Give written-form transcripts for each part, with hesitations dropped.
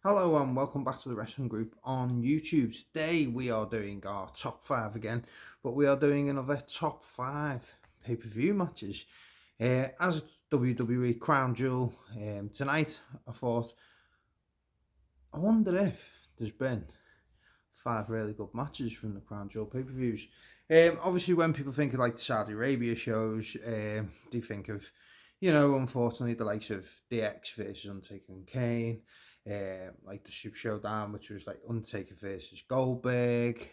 Hello and welcome back to the Wrestling Group on YouTube. Today we are doing our top 5 again, but we are doing another top 5 pay-per-view matches. As WWE Crown Jewel tonight, I thought, I wonder if there's been 5 really good matches from the Crown Jewel pay-per-views. Obviously when people think of like the Saudi Arabia shows, they think of, unfortunately the likes of DX versus Undertaker and Kane, like the Super Showdown, which was like Undertaker versus Goldberg.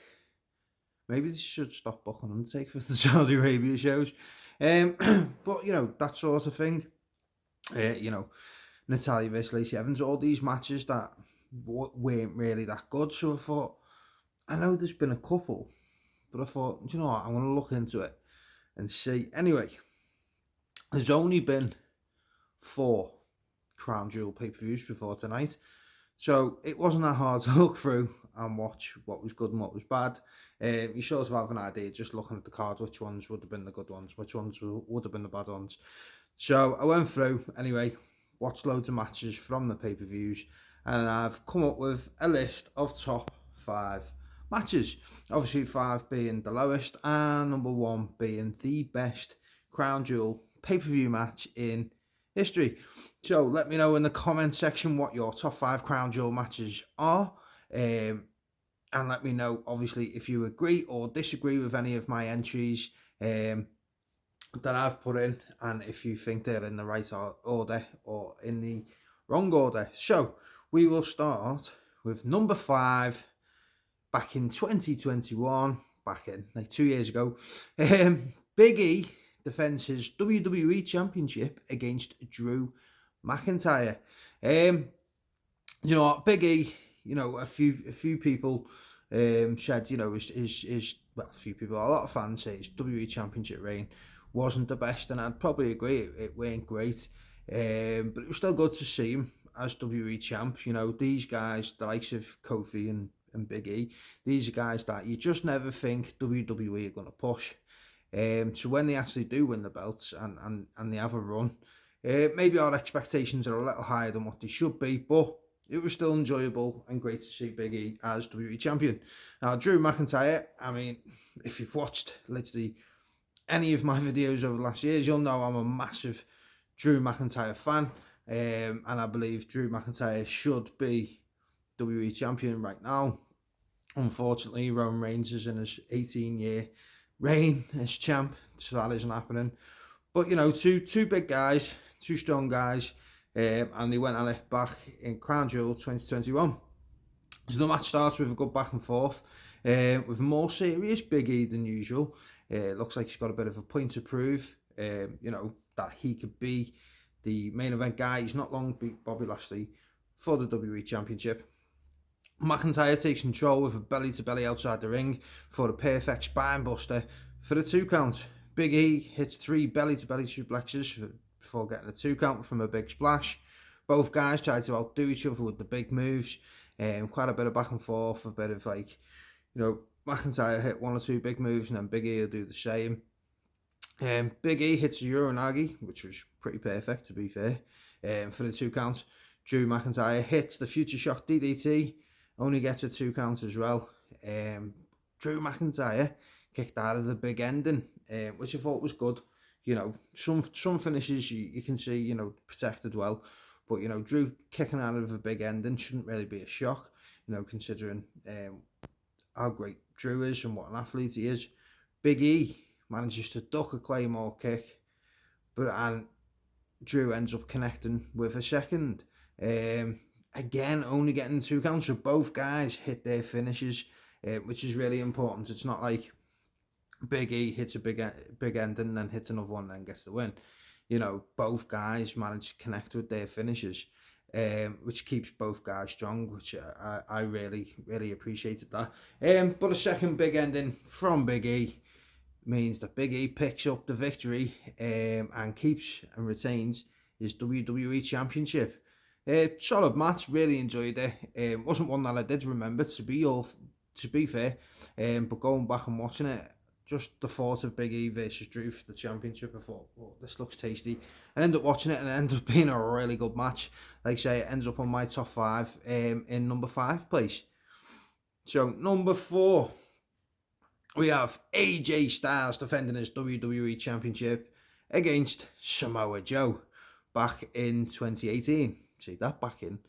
Maybe they should stop booking Undertaker for the Saudi Arabia shows. But that sort of thing. Natalia versus Lacey Evans, all these matches that weren't really that good. So I thought, I know there's been a couple, but I thought, you know what, I'm going to look into it and see. Anyway, there's only been 4 Crown Jewel pay-per-views before tonight. So it wasn't that hard to look through and watch what was good and what was bad. You sort of have an idea just looking at the card which ones would have been the good ones, which ones would have been the bad ones. So I went through anyway, watched loads of matches from the pay-per-views, and I've come up with a list of top 5 matches. Obviously 5 being the lowest and number 1 being the best Crown Jewel pay-per-view match in history. So let me know in the comment section what your top 5 Crown Jewel matches are, and let me know obviously if you agree or disagree with any of my entries that I've put in, and if you think they're in the right order or in the wrong order. So we will start with number 5. Back in 2021, back in like 2 years ago, Big E defends his WWE Championship against Drew McIntyre. You know what, Big E, a few people said, his well, a few people, a lot of fans say his WWE Championship reign wasn't the best, and I'd probably agree, it weren't great, but it was still good to see him as WWE champ. These guys, the likes of Kofi and Big E, these are guys that you just never think WWE are going to push. So when they actually do win the belts and they have a run, maybe our expectations are a little higher than what they should be, but it was still enjoyable and great to see Big E as WWE champion. Now, Drew McIntyre, I mean, if you've watched literally any of my videos over the last years, you'll know I'm a massive Drew McIntyre fan, and I believe Drew McIntyre should be WWE champion right now. Unfortunately, Roman Reigns is in his 18-year reign as champ, so that isn't happening. But two big guys, two strong guys, and they went at it back in Crown Jewel 2021. So the match starts with a good back and forth, with a more serious Big E than usual. Looks like he's got a bit of a point to prove, that he could be the main event guy. He's not long beat Bobby Lashley for the WWE Championship. McIntyre takes control with a belly-to-belly outside the ring for a perfect spine buster for the 2 count. Big E hits 3 belly-to-belly suplexes before getting a 2 count from a big splash. Both guys try to outdo each other with the big moves. Quite a bit of back and forth, a bit of McIntyre hit 1 or 2 big moves and then Big E will do the same. Big E hits a Uranagi, which was pretty perfect to be fair, for the 2 count. Drew McIntyre hits the Future Shock DDT, only gets a 2 count as well. Drew McIntyre kicked out of the big ending, which I thought was good. Some finishes you can see, protected well, but Drew kicking out of a big ending shouldn't really be a shock, considering how great Drew is and what an athlete he is. Big E manages to duck a Claymore kick, and Drew ends up connecting with a second. Again, only getting 2 counts, so both guys hit their finishes, which is really important. It's not like Big E hits a big ending and then hits another one and then gets the win. Both guys manage to connect with their finishes, which keeps both guys strong, which I really, really appreciated that. But a second big ending from Big E means that Big E picks up the victory, and keeps and retains his WWE Championship. Solid match, really enjoyed it. Wasn't one that I did remember, to be fair, but going back and watching it, just the thought of Big E versus Drew for the championship, I thought, oh, this looks tasty. I ended up watching it and it ended up being a really good match. Like I say, it ends up on my top 5 in number 5 place. So, number 4, we have AJ Styles defending his WWE Championship against Samoa Joe back in 2018. See, that back in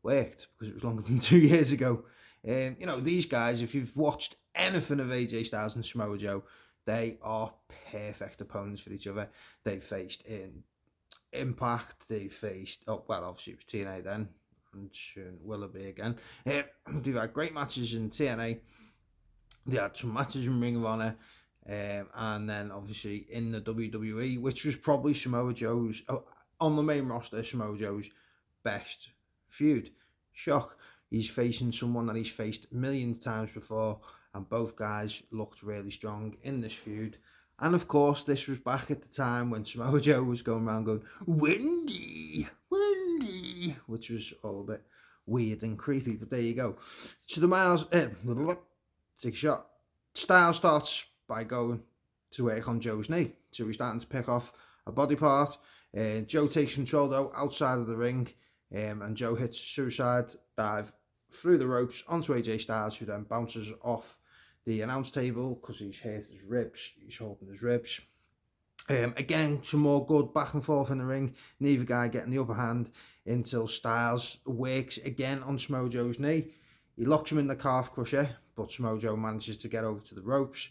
worked because it was longer than 2 years ago. These guys, if you've watched anything of AJ Styles and Samoa Joe, they are perfect opponents for each other. They faced in Impact, they faced, obviously it was TNA then, and soon will it be again. They've had great matches in TNA. They had some matches in Ring of Honor, and then obviously in the WWE, which was probably Samoa Joe's, on the main roster, Samoa Joe's best feud. Shock. He's facing someone that he's faced millions of times before, and both guys looked really strong in this feud. And of course, this was back at the time when Samoa Joe was going around going, Wendy, Wendy, which was all a bit weird and creepy, but there you go. So the Miles, take a shot. Styles starts by going to work on Joe's knee. So he's starting to pick off a body part. Joe takes control though outside of the ring, and Joe hits a suicide dive through the ropes onto AJ Styles, who then bounces off the announce table because he's hurt his ribs. He's holding his ribs. Again, some more good back and forth in the ring. Neither guy getting the upper hand until Styles works again on Samoa Joe's knee. He locks him in the calf crusher, but Samoa Joe manages to get over to the ropes.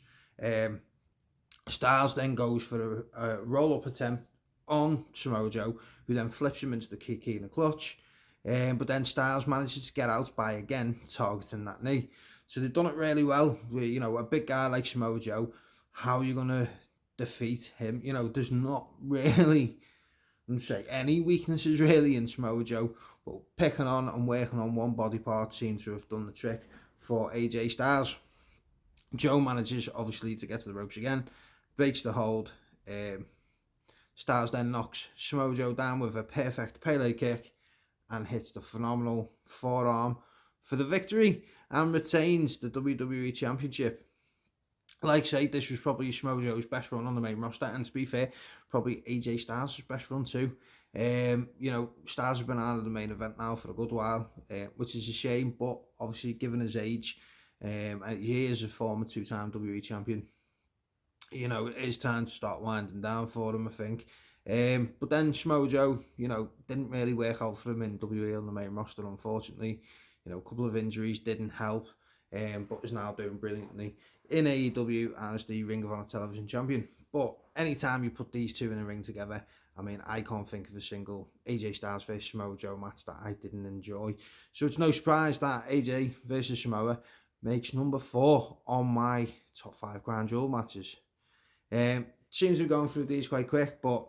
Styles then goes for a roll-up attempt on Samoa Joe, who then flips him into the Kiki in a clutch. But then Styles manages to get out by, again, targeting that knee. So they've done it really well. A big guy like Samoa Joe, how are you going to defeat him? There's not really, any weaknesses really in Samoa Joe. But picking on and working on one body part seems to have done the trick for AJ Styles. Joe manages, obviously, to get to the ropes again, breaks the hold. Styles then knocks Samoa Joe down with a perfect Pele kick and hits the phenomenal forearm for the victory and retains the WWE Championship. Like I say, this was probably Samoa Joe's best run on the main roster, and to be fair, probably AJ Styles' best run too. Styles has been out of the main event now for a good while, which is a shame, but obviously given his age, and he is a former 2-time WWE champion, it is time to start winding down for him, I think. But then Samoa Joe, didn't really work out for him in WWE on the main roster, unfortunately. A couple of injuries didn't help, but is now doing brilliantly in AEW as the Ring of Honor Television Champion. But anytime you put these two in a ring together, I can't think of a single AJ Styles versus Samoa Joe match that I didn't enjoy. So it's no surprise that AJ versus Samoa makes number 4 on my top 5 Crown Jewel matches. Seems we're going through these quite quick, but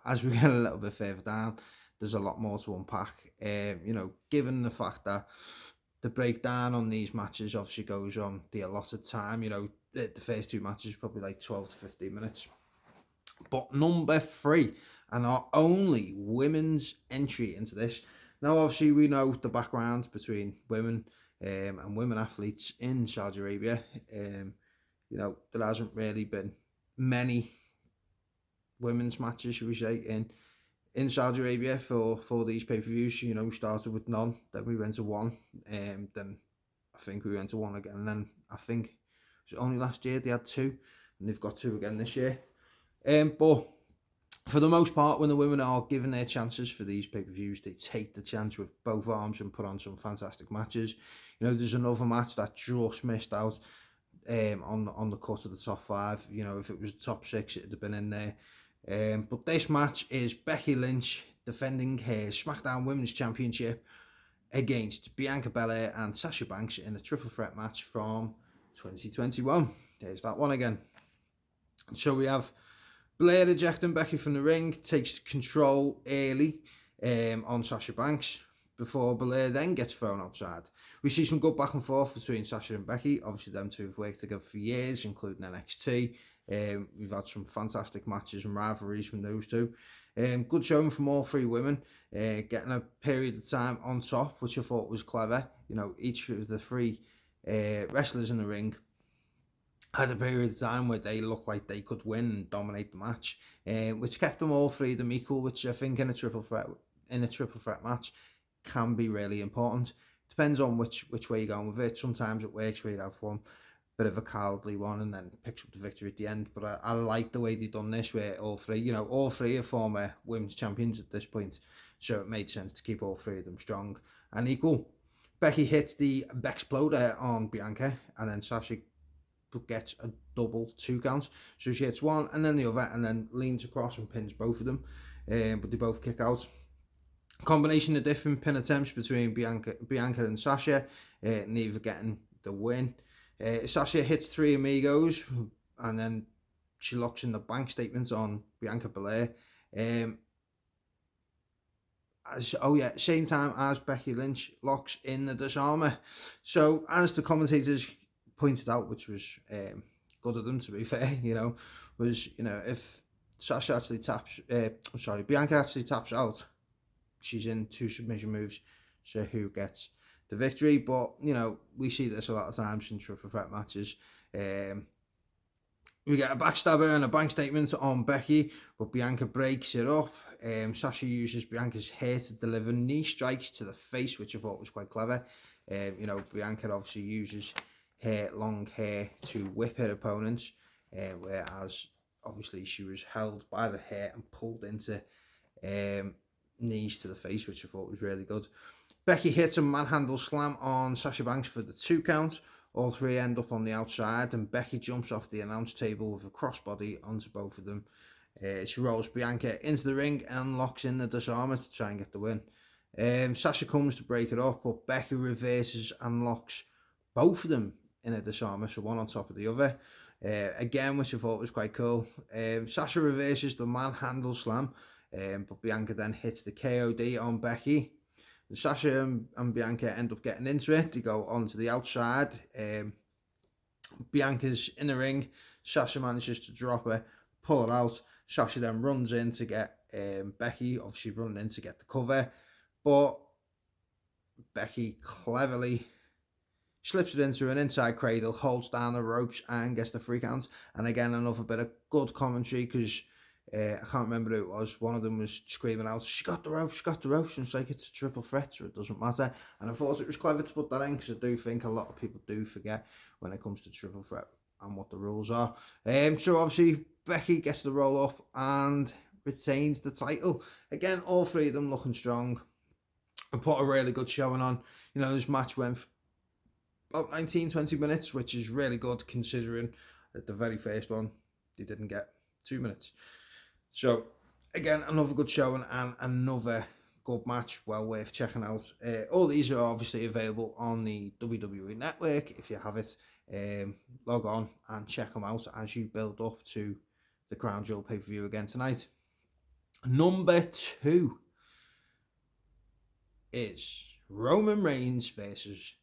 as we get a little bit further down, there's a lot more to unpack. Given the fact that the breakdown on these matches obviously goes on the allotted time, the first 2 matches probably like 12 to 15 minutes. But number 3, and our only women's entry into this. Now, obviously, we know the background between women and women athletes in Saudi Arabia. There hasn't really been many women's matches, should we say, in Saudi Arabia for these pay-per-views. We started with none, then we went to 1, then I think we went to 1 again, and then I think it was only last year they had 2, and they've got 2 again this year. But for the most part, when the women are given their chances for these pay-per-views, they take the chance with both arms and put on some fantastic matches. There's another match that just missed out on the cut of the top 5. If it was the top 6, it'd have been in there. But this match is Becky Lynch defending her SmackDown Women's Championship against Bianca Belair and Sasha Banks in a triple threat match from 2021. There's that one again. So we have Blair ejecting Becky from the ring, takes control early on Sasha Banks before Blair then gets thrown outside. We see some good back and forth between Sasha and Becky. Obviously, them two have worked together for years, including NXT. We've had some fantastic matches and rivalries from those two. Good showing from all 3 women, getting a period of time on top, which I thought was clever. Each of the 3 wrestlers in the ring had a period of time where they looked like they could win and dominate the match, which kept them all three of them equal, which I think in a triple threat match can be really important. Depends on which way you're going with it. Sometimes it works where you have one bit of a cowardly one and then picks up the victory at the end. But I like the way they've done this, where all three are former women's champions at this point, so it made sense to keep all three of them strong and equal. Becky hits the Bexploder on Bianca, and then Sasha gets a double 2 count. So she hits one and then the other, and then leans across and pins both of them. But they both kick out. Combination of different pin attempts between Bianca and Sasha, neither getting the win. Sasha hits three amigos, and then she locks in the bank statements on Bianca Belair. Same time as Becky Lynch locks in the disarmer. So as the commentators pointed out, which was good of them to be fair, was if Sasha actually Bianca actually taps out, she's in 2 submission moves, so who gets the victory? But we see this a lot of times in triple threat matches. We get a backstabber and a bank statement on Becky, but Bianca breaks it up. Sasha uses Bianca's hair to deliver knee strikes to the face, which I thought was quite clever. Bianca obviously uses long hair to whip her opponents, whereas obviously she was held by the hair and pulled into knees to the face, which I thought was really good. Becky hits a manhandle slam on Sasha Banks for the 2 count. All three end up on the outside, and Becky jumps off the announce table with a crossbody onto both of them. She rolls Bianca into the ring and locks in the disarmer to try and get the win. Sasha comes to break it up, but Becky reverses and locks both of them in a disarmer, so one on top of the other. Again, which I thought was quite cool. Sasha reverses the manhandle slam, but Bianca then hits the KOD on Becky. Sasha and Bianca end up getting into it. They go onto the outside. Bianca's in the ring. Sasha manages to drop her, pull it out. Sasha then runs in to get Becky, obviously running in to get the cover. But Becky cleverly slips it into an inside cradle, holds down the ropes and gets the 3 counts. And again, another bit of good commentary, because I can't remember who it was. One of them was screaming out, she got the ropes, and it's like, it's a triple threat, so it doesn't matter. And I thought it was clever to put that in, because I do think a lot of people do forget when it comes to triple threat and what the rules are. So obviously Becky gets the roll up and retains the title. Again, all three of them looking strong and put a really good showing on. This match went about 19-20 minutes, which is really good considering at the very first one they didn't get 2 minutes. So again, another good showing and another good match, well worth checking out. All these are obviously available on the WWE Network. If you have it, log on and check them out as you build up to the Crown Jewel pay-per-view again tonight. Number 2 is Roman Reigns versus,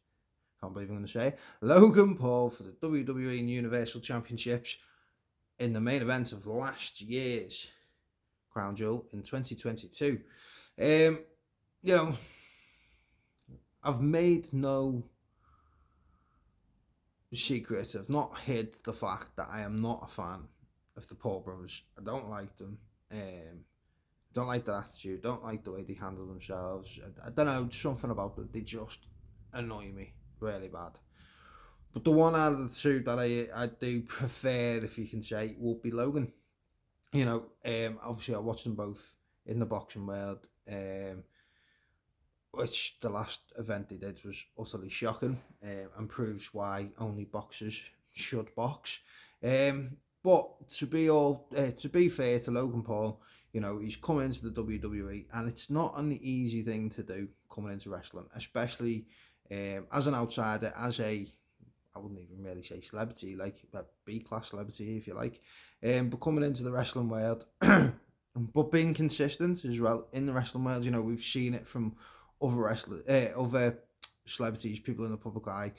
can't believe I'm going to say, Logan Paul for the WWE and Universal Championships in the main event of last year's Crown Jewel in 2022. I've made no secret, I've not hid the fact that I am not a fan of the Paul brothers. I don't like them. Don't like their attitude, don't like the way they handle themselves. I don't know, something about them, they just annoy me really bad. But the one out of the two that I do prefer, if you can say, would be Logan. Obviously I watched them both in the boxing world, which the last event they did was utterly shocking, and proves why only boxers should box. But to be fair to Logan Paul, he's come into the WWE, and it's not an easy thing to do coming into wrestling, especially as an outsider, I wouldn't even really say celebrity, like a B-class celebrity, if you like. But coming into the wrestling world, but being consistent as well in the wrestling world, we've seen it from other celebrities, people in the public eye,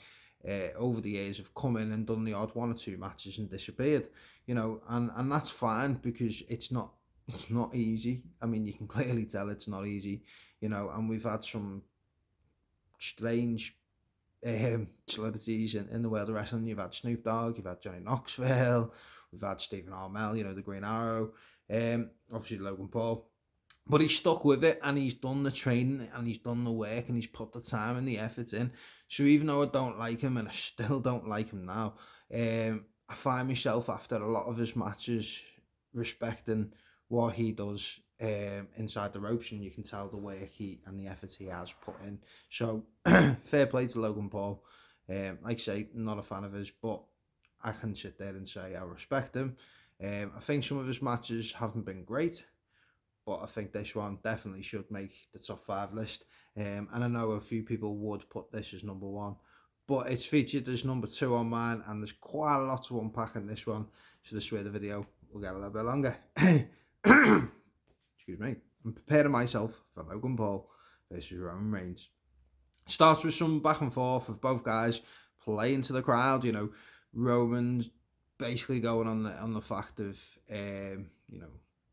over the years have come in and done the odd 1 or 2 matches and disappeared, and that's fine, because it's not easy. I mean, you can clearly tell it's not easy, and we've had some strange celebrities in the world of wrestling. You've had Snoop Dogg, you've had Johnny Knoxville, we've had Stephen Amell, you know, the Green Arrow, obviously Logan Paul. But he's stuck with it, and he's done the training, and he's done the work, and he's put the time and the effort in. So even though I don't like him, and I still don't like him now, I find myself after a lot of his matches respecting what he does inside the ropes, and you can tell the work he and the effort he has put in. So fair play to Logan Paul. Like I say, not a fan of his, but I can sit there and say I respect him. I think some of his matches haven't been great, but I think this one definitely should make the top 5 list. And I know a few people would put this as number 1, but it's featured as number 2 on mine, and there's quite a lot to unpack in this one, so this way the video will get a little bit longer. Excuse me. I'm preparing myself for Logan Paul versus Roman Reigns. Starts with some back and forth of both guys playing to the crowd. You know, Roman's basically going on the fact of you know,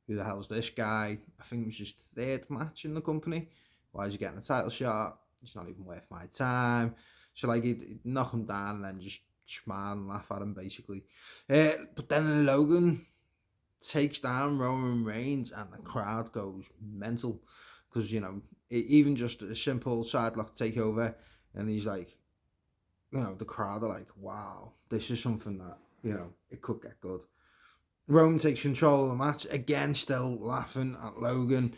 who the hell's this guy? I think it was his 3rd match in the company. Why is he getting a title shot? It's not even worth my time. So like he'd knock him down and then just smile and laugh at him basically. But then Logan takes down Roman Reigns and the crowd goes mental, because you know, even just a simple sidelock takeover, and he's like, you know, the crowd are like, wow, this is something that, you know, it could get good. Roman takes control of the match again, still laughing at Logan,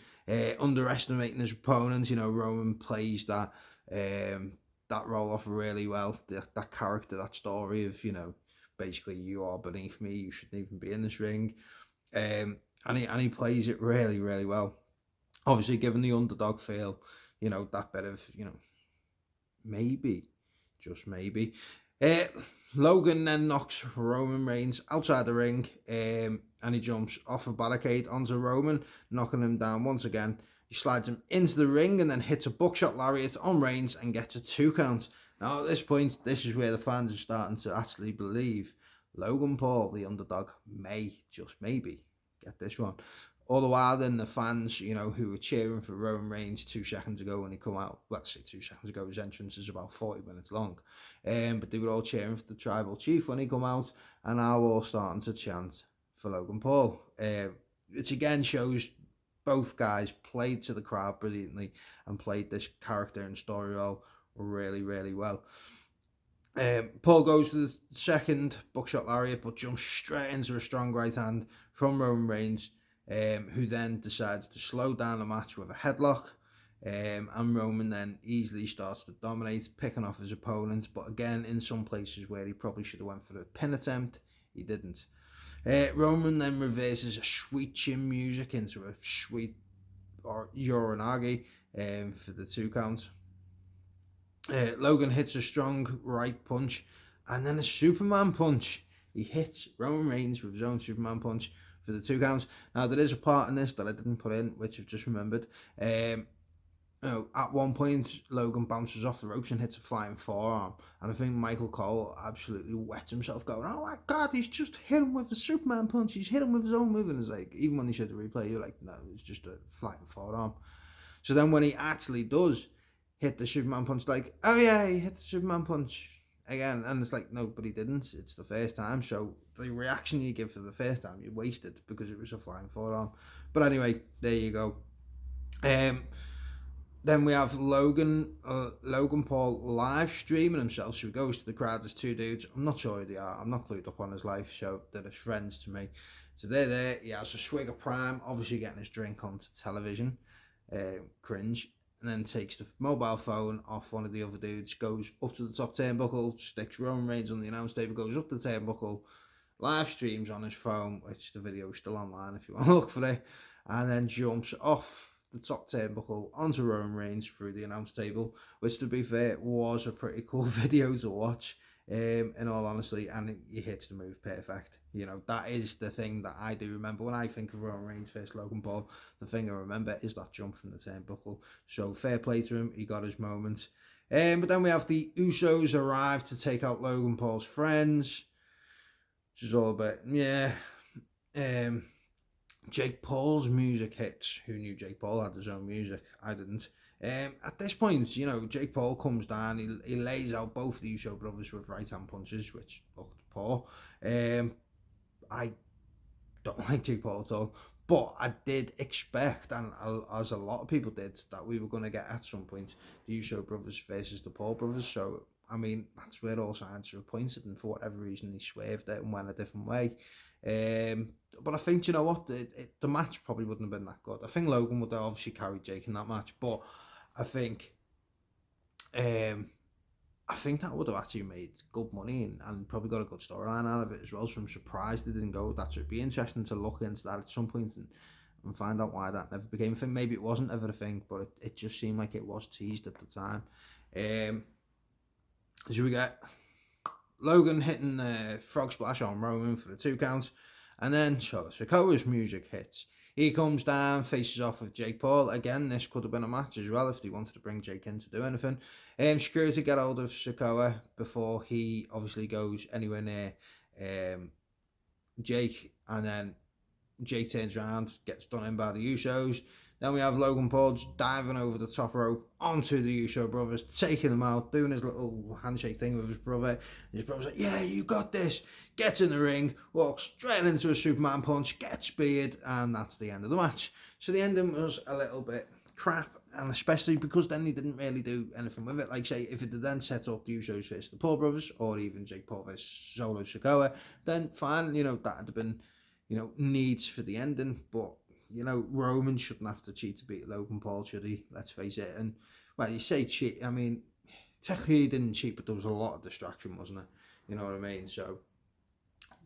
underestimating his opponents. You know, Roman plays that role off really well, that character, that story of, you know, basically you are beneath me, you shouldn't even be in this ring. And he plays it really, really well. Obviously, given the underdog feel, you know, that bit of, you know, maybe, just maybe. Logan then knocks Roman Reigns outside the ring, and he jumps off a barricade onto Roman, knocking him down once again. He slides him into the ring and then hits a buckshot lariat on Reigns and gets a 2 count. Now, at this point, this is where the fans are starting to actually believe Logan Paul, the underdog, may, just maybe, get this one. All the while, then the fans, you know, who were cheering for Roman Reigns 2 seconds ago when he come out, let's say 2 seconds ago, his entrance is about 40 minutes long, but they were all cheering for the tribal chief when he come out, and now we're all starting to chant for Logan Paul. Which again shows both guys played to the crowd brilliantly and played this character and story role really, really well. Paul goes to the second buckshot lariat, but jumps straight into a strong right hand from Roman Reigns, who then decides to slow down the match with a headlock. And Roman then easily starts to dominate, picking off his opponent. But again, in some places where he probably should have went for the pin attempt, he didn't. Roman then reverses a sweet chin music into a sweet or Uranagi for the 2 count. Logan hits a strong right punch and then a Superman punch. He hits Roman Reigns with his own Superman punch for the 2 counts. Now, there is a part in this that I didn't put in, which I've just remembered. You know, at one point, Logan bounces off the ropes and hits a flying forearm. And I think Michael Cole absolutely wets himself going, oh my God, he's just hit him with a Superman punch. He's hit him with his own move. And it's like, even when he said the replay, you're like, no, it's just a flying forearm. So then when he actually does hit the Superman punch, like, oh yeah, he hit the Superman punch again. And it's like, no, but he didn't. It's the first time. So the reaction you give for the first time, you wasted because it was a flying forearm. But anyway, there you go. Then we have Logan Paul live streaming himself. So he goes to the crowd. There's 2 dudes. I'm not sure who they are. I'm not clued up on his life, so they're his friends to me. So they're there. He has a swig of Prime, obviously getting his drink onto television. Cringe. And then takes the mobile phone off one of the other dudes, goes up to the top turnbuckle, sticks Roman Reigns on the announce table, goes up the turnbuckle, live streams on his phone, which the video is still online if you want to look for it, and then jumps off the top turnbuckle onto Roman Reigns through the announce table, which, to be fair, was a pretty cool video to watch, in all honesty, and he hits the move perfect. You know, that is the thing that I do remember when I think of Roman Reigns versus Logan Paul. The thing I remember is that jump from the turnbuckle. So fair play to him, he got his moment. But then we have the Usos arrive to take out Logan Paul's friends, which is all about, yeah. Jake Paul's music hits. Who knew Jake Paul had his own music? I didn't. At this point, Jake Paul comes down, he lays out both of the Uso brothers with right hand punches, which looked poor. I don't like Jake Paul at all, but I did expect, and as a lot of people did, that we were going to get at some point the Uso brothers versus the Paul brothers. So, I mean, that's where all signs were pointed, and for whatever reason, they swerved it and went a different way. But I think, you know what, the match probably wouldn't have been that good. I think Logan would have obviously carried Jake in that match, but I think um, I think that would have actually made good money and probably got a good storyline out of it as well. So I'm surprised they didn't go with that. So it'd be interesting to look into that at some point and find out why that never became a thing. Maybe it wasn't ever a thing, but it just seemed like it was teased at the time. So we get Logan hitting the frog splash on Roman for the 2 count, and then Sikoa's music hits. He comes down, faces off with Jake Paul. Again, this could have been a match as well if they wanted to bring Jake in to do anything. Security get hold of Sikoa before he obviously goes anywhere near Jake, and then Jake turns around, gets done in by the Usos. Then we have Logan Paul just diving over the top rope onto the Uso brothers, taking them out, doing his little handshake thing with his brother. And his brother's like, yeah, you got this. Gets in the ring, walks straight into a Superman punch, gets speared, and that's the end of the match. So the ending was a little bit crap, and especially because then they didn't really do anything with it. Like, say, if it had then set up the Usos versus the Paul brothers, or even Jake Paul versus Solo Sikoa, then fine, that would have been, needs for the ending, but Roman shouldn't have to cheat to beat Logan Paul, should he? Let's face it. And, well, you say cheat, I mean, technically he didn't cheat, but there was a lot of distraction, wasn't there? You know what I mean? So,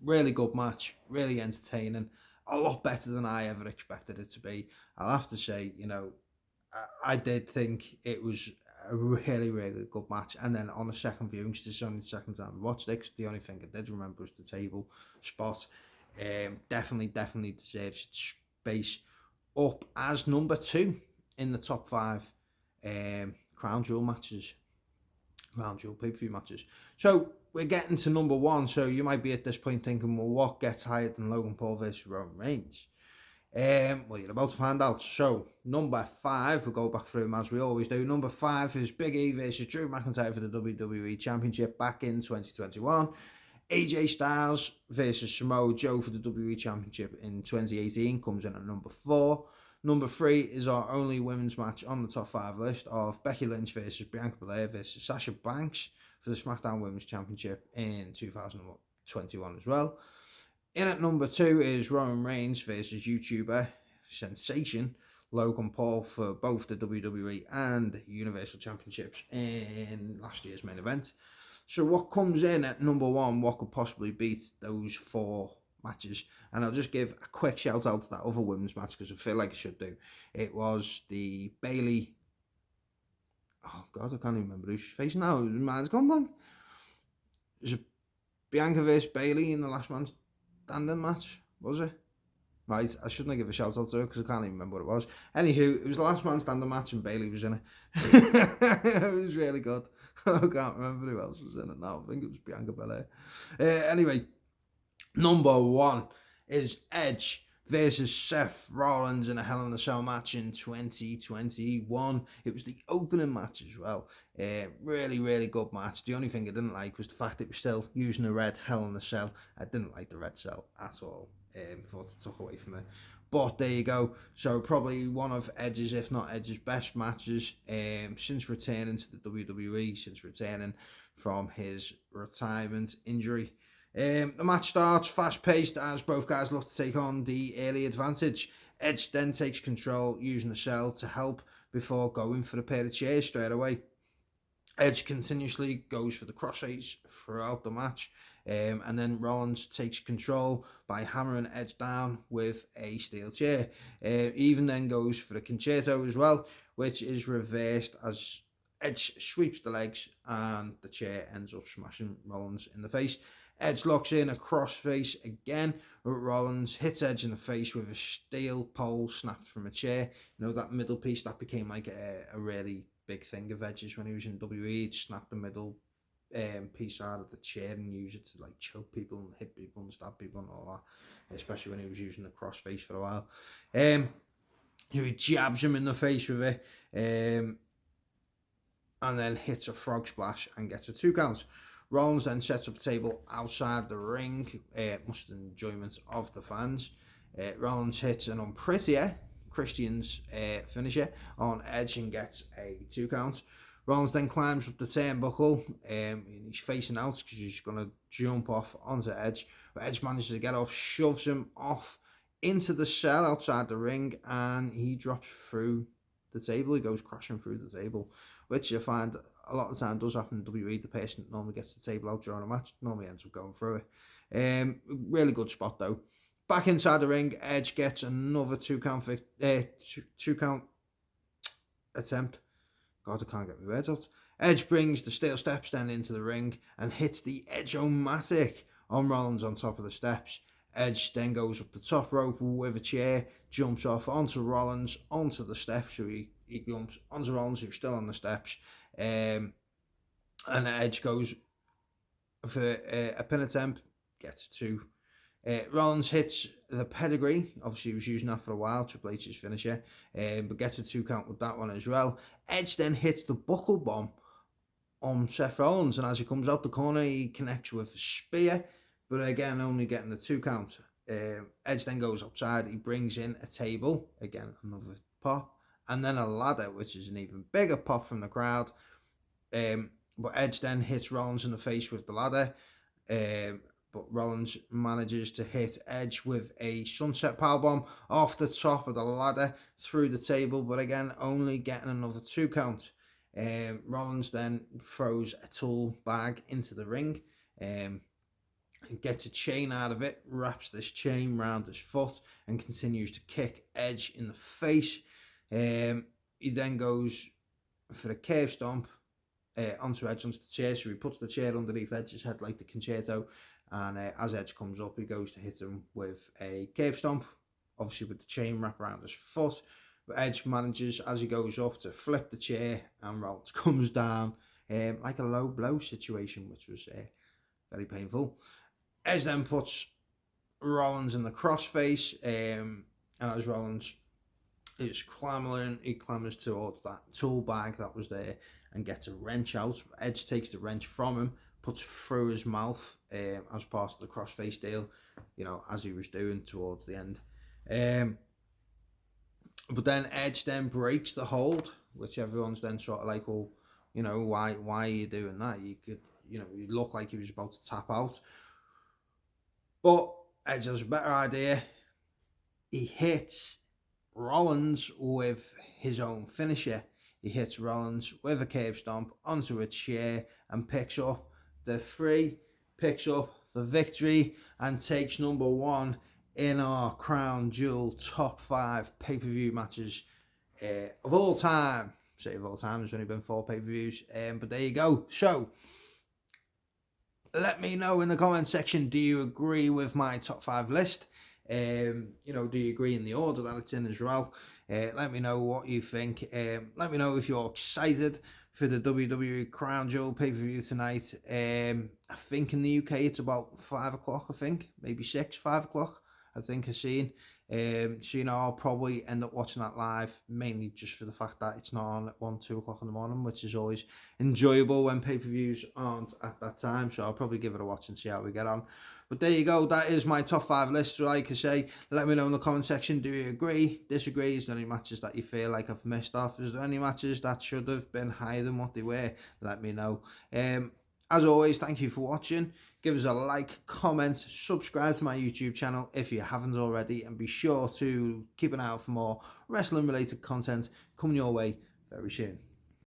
really good match, really entertaining, a lot better than I ever expected it to be. I'll have to say, I did think it was a really, really good match. And then on a second viewing, it's the only second time I watched it, because the only thing I did remember was the table spot. Definitely deserves its space up as number 2 in the top 5 Crown Jewel matches, Crown Jewel PPV matches. So we're getting to number 1. So you might be at this point thinking, well, what gets higher than Logan Paul versus Roman Reigns? Well, you're about to find out. So number 5, we'll go back through them as we always do. Number 5 is Big E versus Drew McIntyre for the WWE Championship back in 2021. AJ Styles versus Samoa Joe for the WWE Championship in 2018 comes in at number 4. Number 3 is our only women's match on the top 5 list of Becky Lynch versus Bianca Belair versus Sasha Banks for the SmackDown Women's Championship in 2021 as well. In at number 2 is Roman Reigns versus YouTuber sensation Logan Paul for both the WWE and Universal Championships in last year's main event. So what comes in at number 1, what could possibly beat those 4 matches? And I'll just give a quick shout out to that other women's match, because I feel like I should do. It was the Bayley... Oh, God, I can't even remember who she's facing now. Man's gone blank. It was Bianca versus Bayley in the last man standing match, was it? Right, I shouldn't give a shout out to her because I can't even remember what it was. Anywho, it was the last man standing match and Bayley was in it. It was really good. I can't remember who else was in it now. I think it was Bianca Belair. Anyway, number 1 is Edge versus Seth Rollins in a Hell in a Cell match in 2021. It was the opening match as well. Really, really good match. The only thing I didn't like was the fact it was still using the red Hell in a Cell. I didn't like the red cell at all. Thought it took away from it. But there you go. So probably one of Edge's, if not Edge's, best matches since returning to the WWE, since returning from his retirement injury. The match starts fast-paced as both guys look to take on the early advantage. Edge then takes control using the cell to help before going for a pair of chairs straight away. Edge continuously goes for the crossface throughout the match. And then Rollins takes control by hammering Edge down with a steel chair. Even then goes for the concerto as well, which is reversed as Edge sweeps the legs and the chair ends up smashing Rollins in the face. Edge locks in a crossface again, but Rollins hits Edge in the face with a steel pole snapped from a chair. You know, that middle piece that became like a really big thing of Edge's when he was in WWE. He'd snap the middle piece out of the chair and use it to like choke people and hit people and stab people and all that, especially when he was using the crossface for a while. So he jabs him in the face with it, and then hits a frog splash and gets a 2 count. Rollins then sets up a table outside the ring, much to the enjoyment of the fans. Rollins hits an unprettier Christian's finisher on Edge and gets a 2 count. Rollins then climbs up the turnbuckle, and he's facing out because he's going to jump off onto Edge. But Edge manages to get off, shoves him off into the cell outside the ring, and he drops through the table. He goes crashing through the table, which I find a lot of the time does happen in WWE. The person that normally gets the table out during a match normally ends up going through it. Really good spot though. Back inside the ring, Edge gets another 2 count two count attempt. God, I can't get my words out. Edge brings the steel steps then into the ring and hits the Edge-O-Matic on Rollins on top of the steps. Edge then goes up the top rope with a chair, jumps off onto Rollins, onto the steps. So he jumps onto Rollins, who's still on the steps. And Edge goes for a pin attempt, gets 2. Rollins hits the pedigree. Obviously, he was using that for a while, Triple H's finisher, but gets a 2 count with that one as well. Edge then hits the buckle bomb on Seth Rollins, and as he comes out the corner, he connects with a spear, but again, only getting the 2 count. Edge then goes outside. He brings in a table, again, another pop, and then a ladder, which is an even bigger pop from the crowd. But Edge then hits Rollins in the face with the ladder. But Rollins manages to hit Edge with a sunset powerbomb off the top of the ladder through the table, but again, only getting another 2 count. Rollins then throws a tool bag into the ring, and gets a chain out of it, wraps this chain round his foot, and continues to kick Edge in the face. He then goes for the curb stomp onto Edge, onto the chair, so he puts the chair underneath Edge's head like the concerto. And as Edge comes up, he goes to hit him with a curb stomp, obviously with the chain wrapped around his foot. But Edge manages, as he goes up, to flip the chair, and Rollins comes down like a low blow situation, which was very painful. Edge then puts Rollins in the crossface, and as Rollins is clambering, he clambers towards that tool bag that was there and gets a wrench out. Edge takes the wrench from him, puts it through his mouth as part of the crossface deal, as he was doing towards the end. But then Edge then breaks the hold, which everyone's then sort of like, well, why are you doing that? You could, you look like he was about to tap out. But Edge has a better idea. He hits Rollins with his own finisher. He hits Rollins with a curb stomp onto a chair and picks up the 3, picks up the victory, and takes number 1 in our Crown Jewel top 5 pay-per-view matches of all time. Say of all time, there's only been 4 pay-per-views, but there you go. So, let me know in the comment section, do you agree with my top 5 list? Do you agree in the order that it's in as well? Let me know what you think. Let me know if you're excited for the WWE Crown Jewel pay-per-view tonight. I think in the UK it's about 5 o'clock, I think. Maybe 6, 5 o'clock, I think I've seen. So, I'll probably end up watching that live, mainly just for the fact that it's not on at 1, 2 o'clock in the morning, which is always enjoyable when pay-per-views aren't at that time. So I'll probably give it a watch and see how we get on. But there you go. That is my top 5 list. Like I say, let me know in the comment section. Do you agree? Disagree? Is there any matches that you feel like I've missed off? Is there any matches that should have been higher than what they were? Let me know. As always, thank you for watching. Give us a like, comment, subscribe to my YouTube channel if you haven't already, and be sure to keep an eye out for more wrestling related content coming your way very soon.